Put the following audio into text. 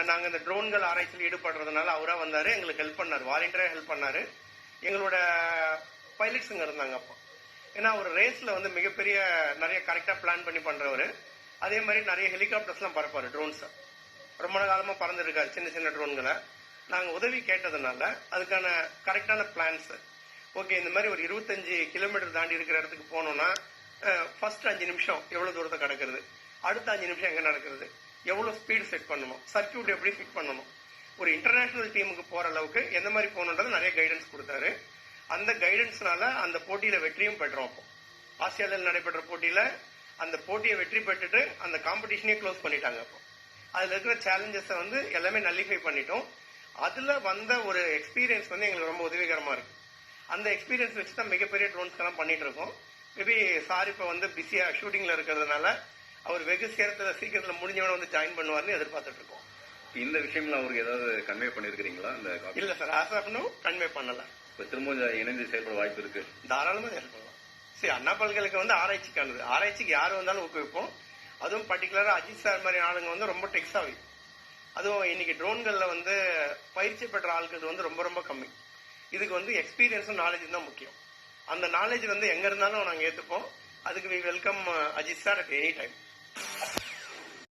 நாங்கள் இந்த ட்ரோன்கள் ஆராய்ச்சியில் ஈடுபடுறதுனால அவராக வந்தார், எங்களுக்கு ஹெல்ப் பண்ணார், வாலண்டியராக ஹெல்ப் பண்ணார். எங்களோட பைலட்ஸுங்க இருந்தாங்க அப்போ. ஏன்னா ஒரு ரேஸில் வந்து மிகப்பெரிய நிறைய கரெக்டாக பிளான் பண்ணி பண்ணுறவர். அதே மாதிரி நிறைய ஹெலிகாப்டர்ஸ்லாம் பறப்பார், ட்ரோன்ஸை ரொம்ப காலமாக பறந்துருக்காரு, சின்ன சின்ன ட்ரோன்களை. நாங்கள் உதவி கேட்டதுனால அதுக்கான கரெக்டான பிளான்ஸ். ஓகே, இந்த மாதிரி ஒரு 25 கிலோமீட்டர் தாண்டி இருக்கிற இடத்துக்கு போனோம்னா ஃபர்ஸ்ட் 5 நிமிஷம் எவ்வளோ தூரத்தை கிடக்கிறது, அடுத்த 5 நிமிஷம் எங்கே நடக்கிறது, எவ்வளோ ஸ்பீடு செட் பண்ணணும், சர்க்கியூட் எப்படி ஃபிட் பண்ணணும், ஒரு இன்டர்நேஷனல் டீமுக்கு போகிற அளவுக்கு எந்த மாதிரி போகணுன்றது நிறைய கைடன்ஸ் கொடுத்தாரு. அந்த கைடன்ஸ்னால அந்த போட்டியில் வெற்றியும் பெற்றோம். அப்போ ஆஸ்திரேலியாவில் நடைபெற்ற போட்டியில் அந்த போட்டியை வெற்றி பெற்றுட்டு அந்த காம்படிஷனே க்ளோஸ் பண்ணிட்டாங்க. அப்போ அதில் இருக்கிற சேலஞ்சஸை வந்து எல்லாமே நல்லிஃபை பண்ணிட்டோம். அதில் வந்த ஒரு எக்ஸ்பீரியன்ஸ் வந்து எங்களுக்கு ரொம்ப உதவிகரமாக இருக்கு. அந்த எக்ஸ்பீரியன்ஸ் வச்சு தான் மிகப்பெரிய ட்ரோன்ஸ்க்கெல்லாம் பண்ணிட்டு இருக்கோம். மேபி சார் இப்போ வந்து பிஸியாக ஷூட்டிங்கில் இருக்கிறதுனால அவர் வெகு சீக்கிரத்தில் முடிஞ்சவன வந்து ஜாயின் பண்ணுவார்னு எதிர்பார்த்துட்டு இருக்கோம். இந்த விஷயம்ல அவருக்கு ஏதாவது கன்வே பண்ணிருக்கீங்களா? இல்ல sir, as of no convey பண்ணல. இப்போ திரும்ப இணைந்து செயல்பட வாய்ப்பு இருக்கு? தாராளமாக செயல்படலாம். சரி, அண்ணா பல்கலைக்கு வந்து ஆராய்ச்சிக்கானது, ஆராய்ச்சிக்கு யார் வந்தாலும் ஊக்குவிப்போம். அதுவும் பர்டிகுலரா அஜித் சார் மாதிரி ஆளுங்க வந்து ரொம்ப டெக்ஸாவி. அதுவும் இன்னைக்கு ட்ரோன்கள்ல வந்து பயிற்சி பெற்ற ஆட்கள் வந்து ரொம்ப ரொம்ப கம்மி. இதுக்கு வந்து எக்ஸ்பீரியன்ஸும் நாலேஜும் தான் முக்கியம். அந்த நாலேஜ் வந்து எங்க இருந்தாலும் நாங்கள் ஏற்றுப்போம். அதுக்கு we welcome Ajith sir at any time.